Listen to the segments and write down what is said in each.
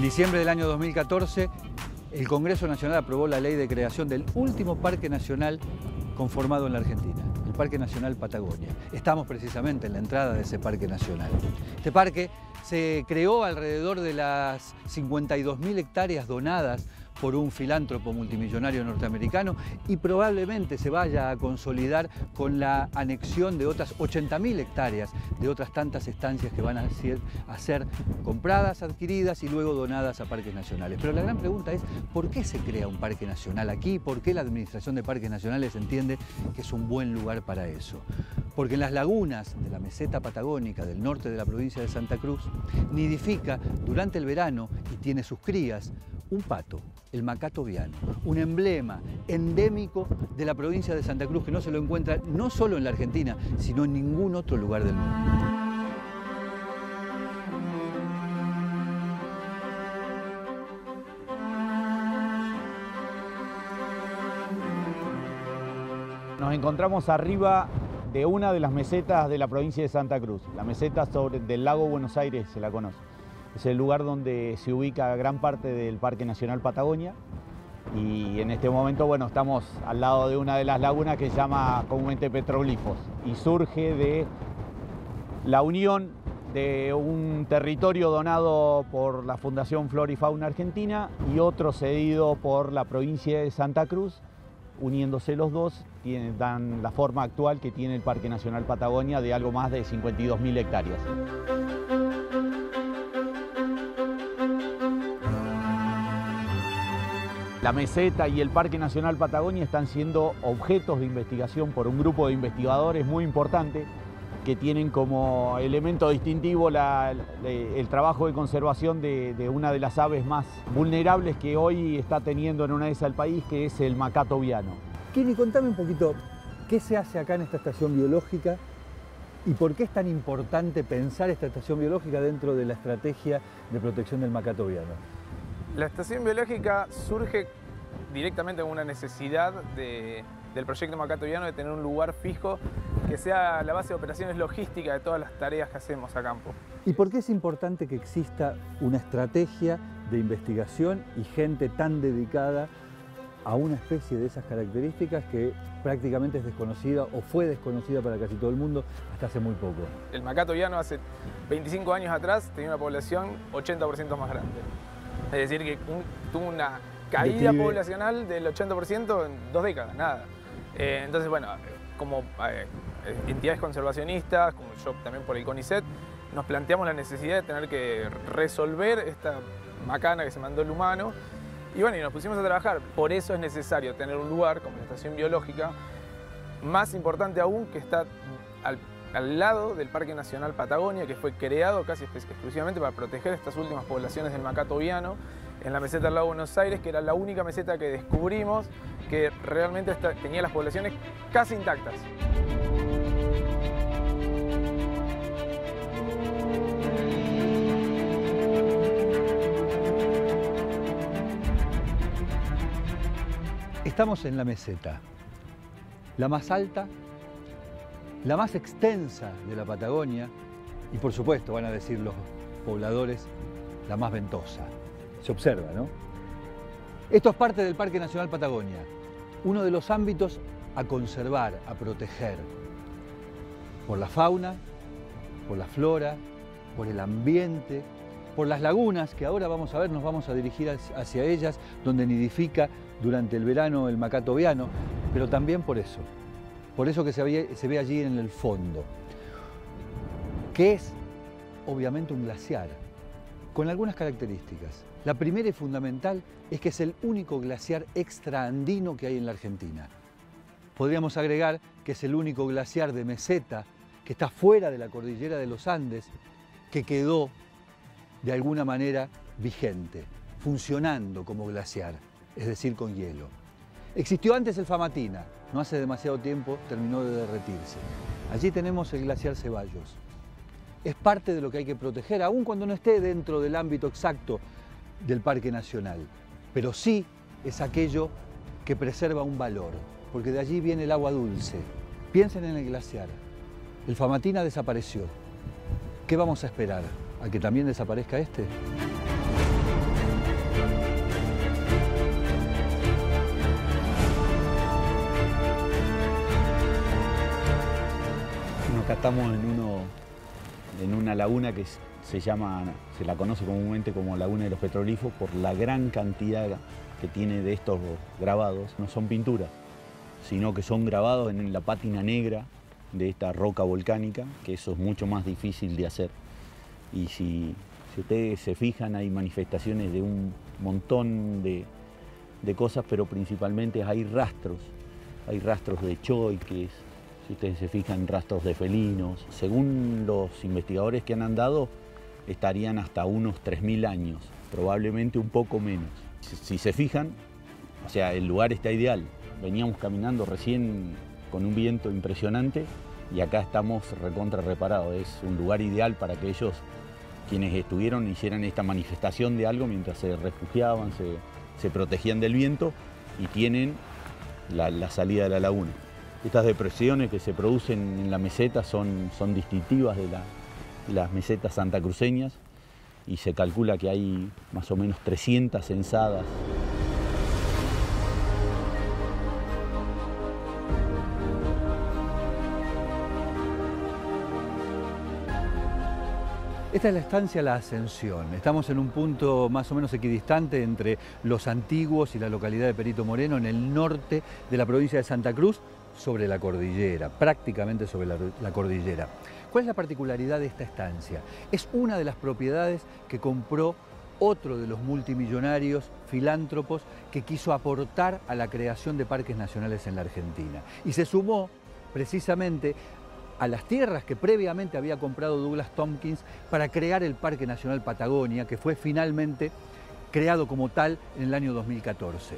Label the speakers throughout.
Speaker 1: diciembre del año 2014, el Congreso Nacional aprobó la ley de creación del último parque nacional conformado en la Argentina, el Parque Nacional Patagonia. Estamos precisamente en la entrada de ese parque nacional. Este parque se creó alrededor de las 52.000 hectáreas donadas por un filántropo multimillonario norteamericano y probablemente se vaya a consolidar con la anexión de otras 80.000 hectáreas de otras tantas estancias que van a ser compradas, adquiridas y luego donadas a parques nacionales. Pero la gran pregunta es, ¿por qué se crea un parque nacional aquí? ¿Por qué la Administración de Parques Nacionales entiende que es un buen lugar para eso? Porque en las lagunas de la meseta patagónica del norte de la provincia de Santa Cruz nidifica durante el verano y tiene sus crías un pato, el macato viano, un emblema endémico de la provincia de Santa Cruz que no se lo encuentra no solo en la Argentina, sino en ningún otro lugar del mundo.
Speaker 2: Nos encontramos arriba de una de las mesetas de la provincia de Santa Cruz, la meseta del lago Buenos Aires se la conoce. Es el lugar donde se ubica gran parte del Parque Nacional Patagonia y en este momento, bueno, estamos al lado de una de las lagunas que se llama comúnmente Petroglifos y surge de la unión de un territorio donado por la Fundación Flora y Fauna Argentina y otro cedido por la provincia de Santa Cruz. Uniéndose los dos, dan la forma actual que tiene el Parque Nacional Patagonia de algo más de 52.000 hectáreas. La meseta y el Parque Nacional Patagonia están siendo objetos de investigación por un grupo de investigadores muy importante que tienen como elemento distintivo el trabajo de conservación de una de las aves más vulnerables que hoy está teniendo en una de esas el país, que es el macato viano.
Speaker 1: Kini, contame un poquito, ¿qué se hace acá en esta estación biológica y por qué es tan importante pensar esta estación biológica dentro de la estrategia de protección del macato viano?
Speaker 3: La estación biológica surge directamente con una necesidad del proyecto Macato Viano de tener un lugar fijo que sea la base de operaciones logísticas de todas las tareas que hacemos a campo.
Speaker 1: ¿Y por qué es importante que exista una estrategia de investigación y gente tan dedicada a una especie de esas características que prácticamente es desconocida o fue desconocida para casi todo el mundo hasta hace muy poco?
Speaker 3: El macato viano hace 25 años atrás tenía una población 80% más grande. Es decir, que tuvo una caída poblacional del 80% en 2 décadas, nada. Entonces, bueno, como entidades conservacionistas, como yo también por el CONICET, nos planteamos la necesidad de tener que resolver esta macana que se mandó el humano. Y bueno, y nos pusimos a trabajar. Por eso es necesario tener un lugar como la estación biológica, más importante aún, que está al lado del Parque Nacional Patagonia, que fue creado casi exclusivamente para proteger estas últimas poblaciones del macato viano, en la meseta del lago Buenos Aires, que era la única meseta que descubrimos que realmente tenía las poblaciones casi intactas.
Speaker 1: Estamos en la meseta, la más alta, la más extensa de la Patagonia y, por supuesto, van a decir los pobladores, la más ventosa. Se observa, ¿no? Esto es parte del Parque Nacional Patagonia, uno de los ámbitos a conservar, a proteger, por la fauna, por la flora, por el ambiente, por las lagunas, que ahora vamos a ver, nos vamos a dirigir hacia ellas, donde nidifica durante el verano el macato viano, pero también por eso que se ve allí en el fondo, que es obviamente un glaciar, con algunas características. La primera y fundamental es que es el único glaciar extraandino que hay en la Argentina. Podríamos agregar que es el único glaciar de meseta que está fuera de la cordillera de los Andes, que quedó de alguna manera vigente, funcionando como glaciar, es decir, con hielo. Existió antes el Famatina, no hace demasiado tiempo terminó de derretirse. Allí tenemos el glaciar Ceballos. Es parte de lo que hay que proteger, aun cuando no esté dentro del ámbito exacto del Parque Nacional, pero sí es aquello que preserva un valor, porque de allí viene el agua dulce. Piensen en el glaciar. El Famatina desapareció. ¿Qué vamos a esperar? ¿A que también desaparezca este?
Speaker 2: estamos en una laguna que se la conoce comúnmente como Laguna de los Petroglifos por la gran cantidad que tiene de estos grabados. No son pinturas, sino que son grabados en la pátina negra de esta roca volcánica, que eso es mucho más difícil de hacer. Y si ustedes se fijan, hay manifestaciones de un montón de cosas, pero principalmente hay rastros de choiques, si ustedes se fijan, rastros de felinos. Según los investigadores que han andado, estarían hasta unos 3.000 años, probablemente un poco menos. Si se fijan, o sea, el lugar está ideal. Veníamos caminando recién con un viento impresionante y acá estamos recontra reparados. Es un lugar ideal para que ellos, quienes estuvieron, hicieran esta manifestación de algo mientras se refugiaban, se protegían del viento y tienen la salida de la laguna. Estas depresiones que se producen en la meseta son distintivas de las mesetas santacruceñas y se calcula que hay más o menos 300 ensadas.
Speaker 1: Esta es la estancia La Ascensión. Estamos en un punto más o menos equidistante entre Los Antiguos y la localidad de Perito Moreno, en el norte de la provincia de Santa Cruz, sobre la cordillera, prácticamente sobre la cordillera. ¿Cuál es la particularidad de esta estancia? Es una de las propiedades que compró otro de los multimillonarios filántropos que quiso aportar a la creación de parques nacionales en la Argentina. Y se sumó precisamente a las tierras que previamente había comprado Douglas Tompkins para crear el Parque Nacional Patagonia, que fue finalmente creado como tal en el año 2014.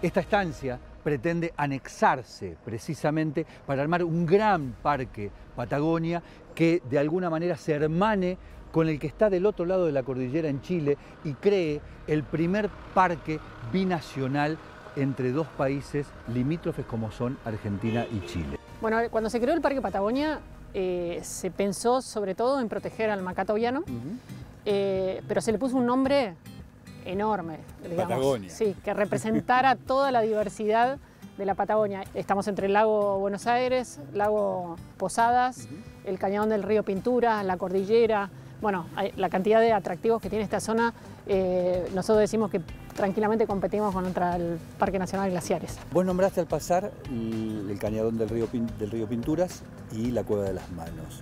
Speaker 1: Esta estancia pretende anexarse precisamente para armar un gran parque Patagonia que de alguna manera se hermane con el que está del otro lado de la cordillera en Chile y cree el primer parque binacional entre dos países limítrofes como son Argentina y Chile.
Speaker 4: Bueno, cuando se creó el Parque Patagonia se pensó sobre todo en proteger al macaco viano, pero se le puso un nombre enorme, digamos,
Speaker 1: Patagonia.
Speaker 4: Sí, que representara toda la diversidad de la Patagonia. Estamos entre el lago Buenos Aires, lago Posadas, el cañón del río Pintura, la cordillera. Bueno, la cantidad de atractivos que tiene esta zona, nosotros decimos que tranquilamente competimos contra el Parque Nacional Glaciares.
Speaker 1: Vos nombraste al pasar el cañadón del río Pinturas y la Cueva de las Manos.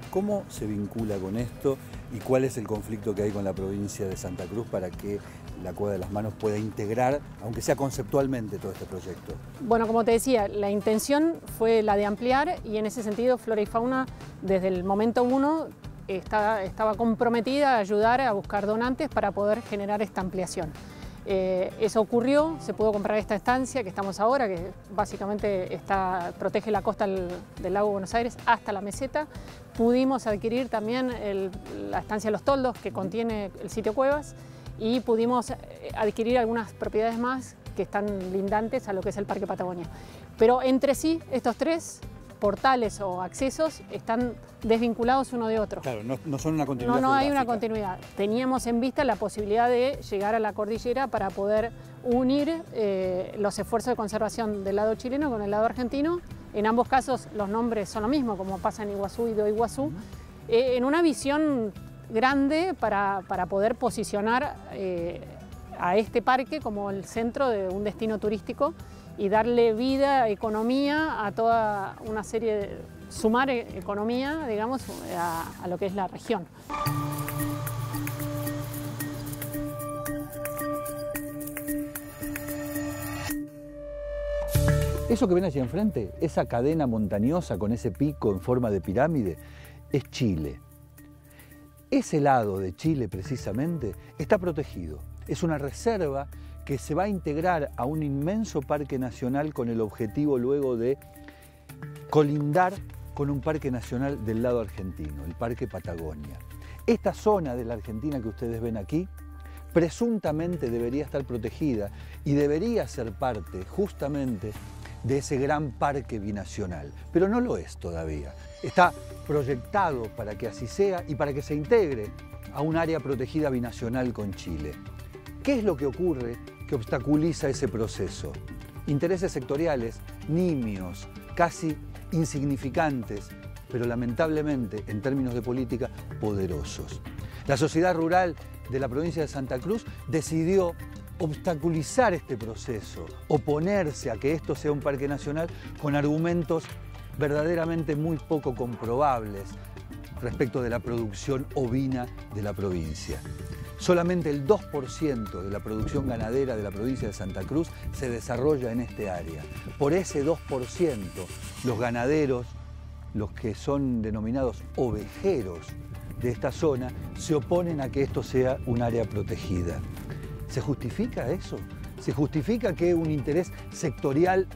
Speaker 1: ¿Cómo se vincula con esto y cuál es el conflicto que hay con la provincia de Santa Cruz para que la Cueva de las Manos pueda integrar, aunque sea conceptualmente, todo este proyecto?
Speaker 4: Bueno, como te decía, la intención fue la de ampliar y en ese sentido Flora y Fauna desde el momento 1 estaba comprometida a ayudar a buscar donantes para poder generar esta ampliación. Eso ocurrió, se pudo comprar esta estancia que estamos ahora, que básicamente protege la costa del lago Buenos Aires hasta la meseta. Pudimos adquirir también la estancia Los Toldos, que contiene el sitio Cuevas, y pudimos adquirir algunas propiedades más que están lindantes a lo que es el Parque Patagonia. Pero entre sí, estos tres portales o accesos están desvinculados uno de otro.
Speaker 1: Claro, no son una continuidad.
Speaker 4: No hay una continuidad. Teníamos en vista la posibilidad de llegar a la cordillera para poder unir los esfuerzos de conservación del lado chileno con el lado argentino. En ambos casos los nombres son lo mismo, como pasa en Iguazú y Do Iguazú, en una visión grande para poder posicionar a este parque como el centro de un destino turístico y darle vida, economía a toda una serie sumar economía, digamos, a lo que es la región.
Speaker 1: Eso que ven allí enfrente, esa cadena montañosa con ese pico en forma de pirámide, es Chile. Ese lado de Chile, precisamente, está protegido. Es una reserva que se va a integrar a un inmenso parque nacional con el objetivo luego de colindar con un parque nacional del lado argentino, el Parque Patagonia. Esta zona de la Argentina que ustedes ven aquí, presuntamente debería estar protegida y debería ser parte justamente de ese gran parque binacional, pero no lo es todavía. Está proyectado para que así sea y para que se integre a un área protegida binacional con Chile. ¿Qué es lo que ocurre que obstaculiza ese proceso? Intereses sectoriales, nimios, casi insignificantes, pero lamentablemente, en términos de política, poderosos. La sociedad rural de la provincia de Santa Cruz decidió obstaculizar este proceso, oponerse a que esto sea un parque nacional con argumentos verdaderamente muy poco comprobables respecto de la producción ovina de la provincia. Solamente el 2% de la producción ganadera de la provincia de Santa Cruz se desarrolla en este área. Por ese 2%, los ganaderos, los que son denominados ovejeros de esta zona, se oponen a que esto sea un área protegida. ¿Se justifica eso? ¿Se justifica que un interés sectorial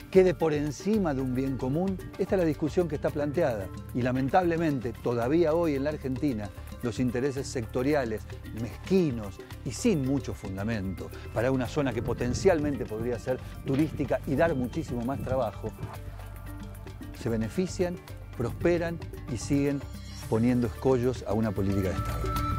Speaker 1: quede por encima de un bien común? Esta es la discusión que está planteada y lamentablemente todavía hoy en la Argentina los intereses sectoriales mezquinos y sin mucho fundamento para una zona que potencialmente podría ser turística y dar muchísimo más trabajo, se benefician, prosperan y siguen poniendo escollos a una política de Estado.